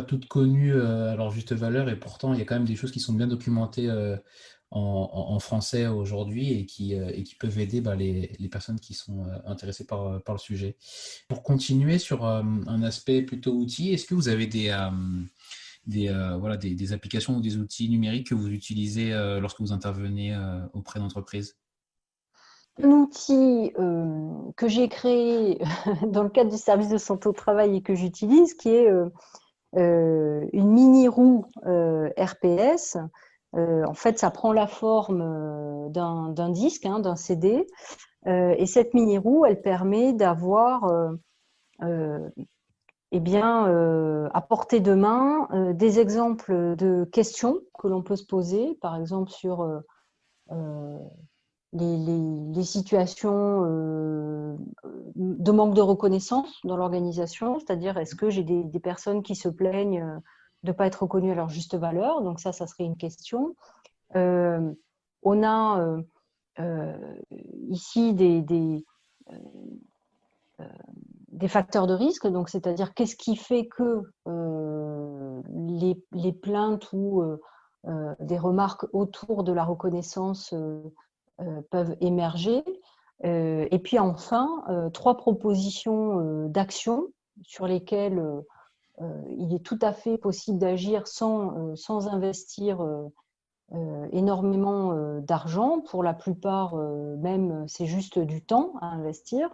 toutes connues à leur juste valeur et pourtant il y a quand même des choses qui sont bien documentées en français aujourd'hui et qui peuvent aider les personnes qui sont intéressées par le sujet. Pour continuer sur un aspect plutôt outil, est-ce que vous avez des applications ou des outils numériques que vous utilisez lorsque vous intervenez auprès d'entreprises? Un outil que j'ai créé dans le cadre du service de santé au travail et que j'utilise, qui est une mini roue RPS. En fait, ça prend la forme d'un disque, hein, d'un CD. Et cette mini roue, elle permet d'avoir eh bien, à portée de main des exemples de questions que l'on peut se poser, par exemple sur les situations de manque de reconnaissance dans l'organisation, c'est-à-dire est-ce que j'ai des personnes qui se plaignent de pas être reconnus à leur juste valeur. Donc ça serait une question. On a ici des facteurs de risque, donc c'est-à-dire qu'est-ce qui fait que les plaintes ou des remarques autour de la reconnaissance peuvent émerger. Et puis enfin, 3 propositions d'action sur lesquelles il est tout à fait possible d'agir sans investir énormément d'argent. Pour la plupart, même, c'est juste du temps à investir.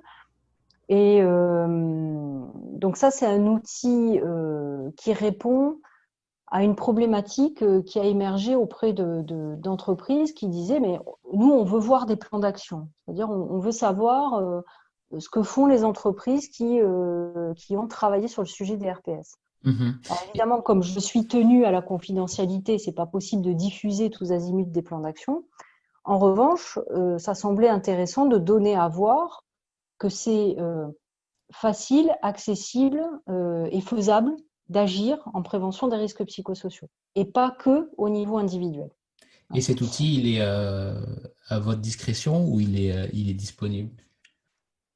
Et donc ça, c'est un outil qui répond à une problématique qui a émergé auprès d'entreprises qui disaient, mais nous, on veut voir des plans d'action. C'est-à-dire, on veut savoir ce que font les entreprises qui ont travaillé sur le sujet des RPS. Mhm. Alors évidemment, comme je suis tenue à la confidentialité, c'est pas possible de diffuser tous azimuts des plans d'action. En revanche, ça semblait intéressant de donner à voir que c'est facile, accessible et faisable d'agir en prévention des risques psychosociaux et pas que au niveau individuel. Et cet outil, il est à votre discrétion ou il est disponible?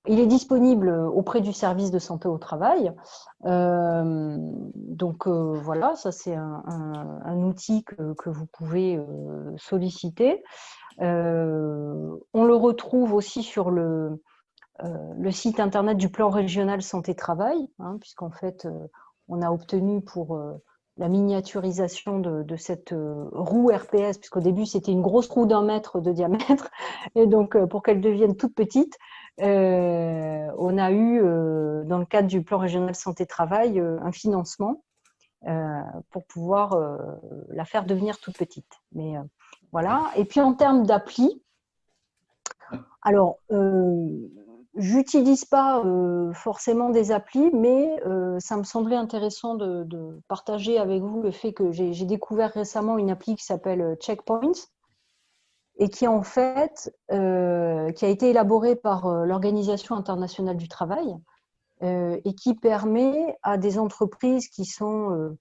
Il est disponible auprès du service de santé au travail. Donc voilà, ça c'est un outil que vous pouvez solliciter. On le retrouve aussi sur le site internet du plan régional santé-travail, hein, puisqu'en fait, on a obtenu pour la miniaturisation de cette roue RPS, puisqu'au début, c'était une grosse roue d'1 mètre de diamètre, et donc pour qu'elle devienne toute petite, on a eu, dans le cadre du plan régional santé-travail, un financement pour pouvoir la faire devenir toute petite. Mais voilà. Et puis en termes d'appli, alors, j'utilise pas forcément des applis, mais ça me semblait intéressant de partager avec vous le fait que j'ai découvert récemment une appli qui s'appelle Checkpoints et qui en fait qui a été élaborée par l'Organisation internationale du travail et qui permet à des entreprises qui sont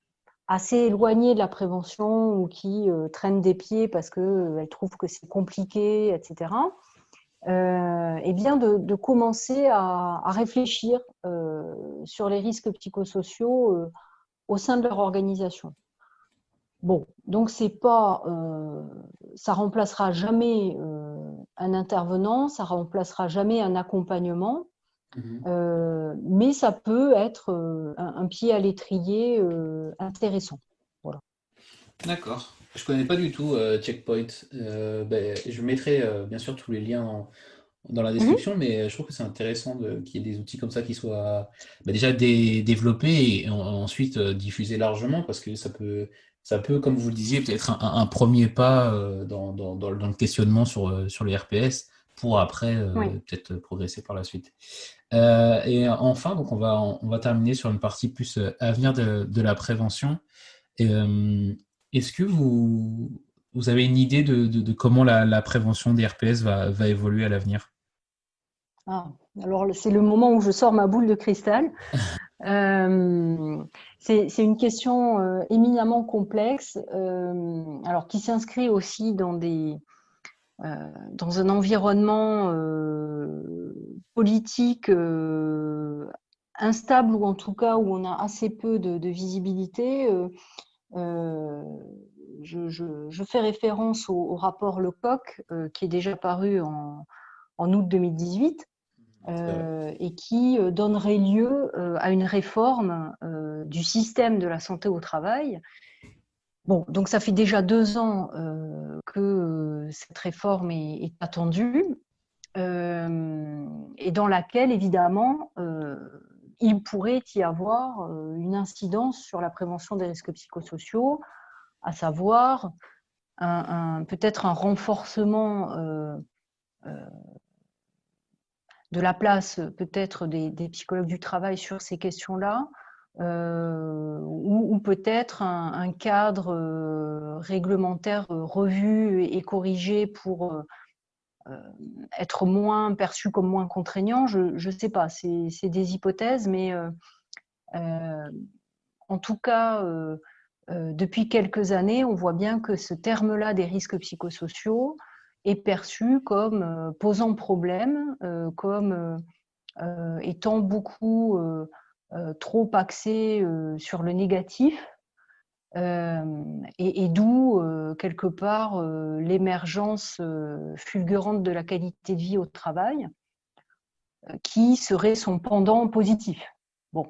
assez éloignées de la prévention ou qui traînent des pieds parce qu'elles trouvent que c'est compliqué, etc. Eh bien de commencer à réfléchir sur les risques psychosociaux au sein de leur organisation. Bon, donc c'est pas, ça remplacera jamais un intervenant, ça remplacera jamais un accompagnement, mais ça peut être un pied à l'étrier intéressant. Voilà. D'accord. Je connais pas du tout Checkpoint. Je mettrai bien sûr tous les liens dans la Mhm. description, mais je trouve que c'est intéressant qu'il y ait des outils comme ça qui soient déjà développés et ensuite diffusés largement parce que ça peut, comme vous le disiez, peut-être un premier pas dans le questionnement sur les RPS pour après Oui. peut-être progresser par la suite. Et enfin, donc on va terminer sur une partie plus avenir de la prévention. Et, est-ce que vous avez une idée de comment la prévention des RPS va évoluer à l'avenir? Ah, alors c'est le moment où je sors ma boule de cristal. C'est une question éminemment complexe, alors qui s'inscrit aussi dans un environnement politique instable ou en tout cas où on a assez peu de visibilité. Euh, je fais référence au rapport Lecoq qui est déjà paru en août 2018 C'est vrai. et qui donnerait lieu à une réforme du système de la santé au travail. Bon, donc ça fait déjà 2 ans que cette réforme est attendue et dans laquelle, évidemment, il pourrait y avoir une incidence sur la prévention des risques psychosociaux, à savoir peut-être un renforcement de la place peut-être des psychologues du travail sur ces questions-là, ou peut-être un cadre réglementaire revu et corrigé pour être moins perçu comme moins contraignant. Je ne sais pas, c'est des hypothèses, mais en tout cas, depuis quelques années, on voit bien que ce terme-là des risques psychosociaux est perçu comme posant problème, comme étant beaucoup trop axé sur le négatif, et d'où quelque part l'émergence fulgurante de la qualité de vie au travail, qui serait son pendant positif. Bon.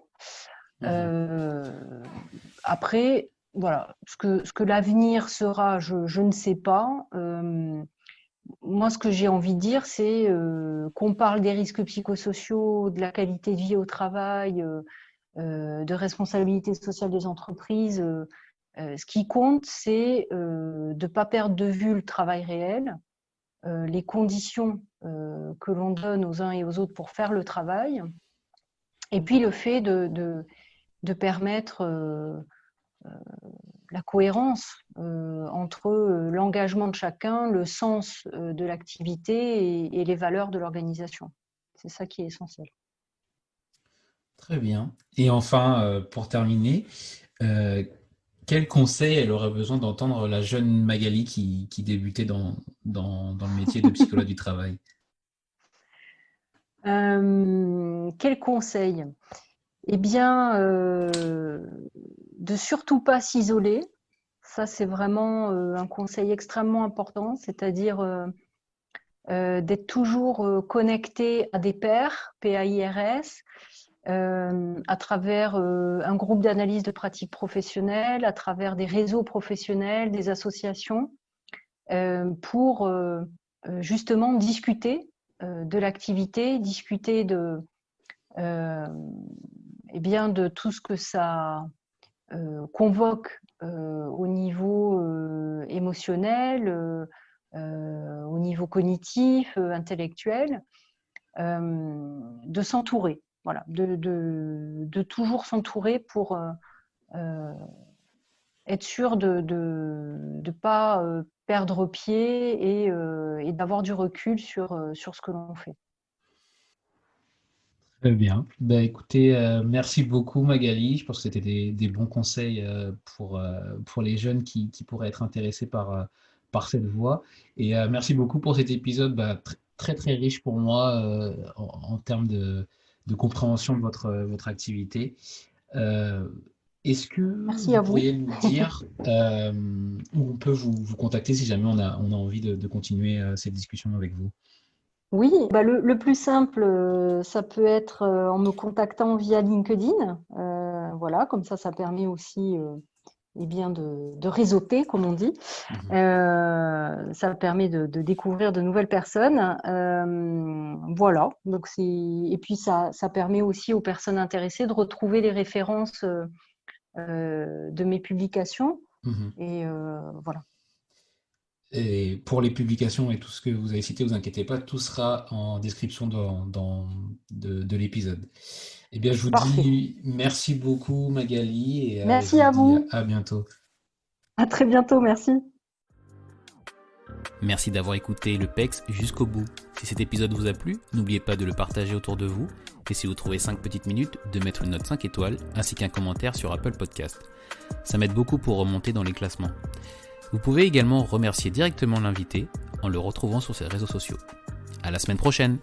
Après, voilà, ce que l'avenir sera, je ne sais pas. Moi, ce que j'ai envie de dire, c'est qu'on parle des risques psychosociaux, de la qualité de vie au travail, de responsabilité sociale des entreprises. Ce qui compte, c'est de ne pas perdre de vue le travail réel, les conditions que l'on donne aux uns et aux autres pour faire le travail, et puis le fait de permettre la cohérence entre l'engagement de chacun, le sens de l'activité et les valeurs de l'organisation. C'est ça qui est essentiel. Très bien. Et enfin, pour terminer, quel conseil elle aurait besoin d'entendre la jeune Magali qui débutait dans le métier de psychologue du travail? Quel conseil? Eh bien, de surtout pas s'isoler. Ça, c'est vraiment un conseil extrêmement important, c'est-à-dire d'être toujours connecté à des pairs, PAIRS, à travers un groupe d'analyse de pratiques professionnelles, à travers des réseaux professionnels, des associations, pour justement discuter de l'activité, discuter de tout ce que ça convoque au niveau émotionnel, au niveau cognitif, intellectuel, de s'entourer. Voilà, de toujours s'entourer pour être sûr de ne pas perdre pied et d'avoir du recul sur ce que l'on fait. Très bien. Ben, écoutez, merci beaucoup Magali. Je pense que c'était des bons conseils pour les jeunes qui pourraient être intéressés par cette voie. Et merci beaucoup pour cet épisode très très riche pour moi en termes de compréhension de votre activité. Est-ce que Merci vous à vous. pourriez nous dire où on peut vous contacter si jamais on a envie de continuer cette discussion avec vous? Oui, le plus simple, ça peut être en me contactant via LinkedIn. Voilà, comme ça permet aussi de réseauter, comme on dit. Ça permet de découvrir de nouvelles personnes. Voilà, donc et puis ça permet aussi aux personnes intéressées de retrouver les références de mes publications. Et voilà. Et pour les publications et tout ce que vous avez cité, vous inquiétez pas, tout sera en description de l'épisode. Eh bien, je vous Parfait. dis merci beaucoup Magali et je Merci vous à dis vous. à bientôt. À très bientôt, merci. Merci d'avoir écouté le PEX jusqu'au bout. Si cet épisode vous a plu, n'oubliez pas de le partager autour de vous et si vous trouvez 5 petites minutes, de mettre une note 5 étoiles ainsi qu'un commentaire sur Apple Podcast. Ça m'aide beaucoup pour remonter dans les classements. Vous pouvez également remercier directement l'invité en le retrouvant sur ses réseaux sociaux. À la semaine prochaine!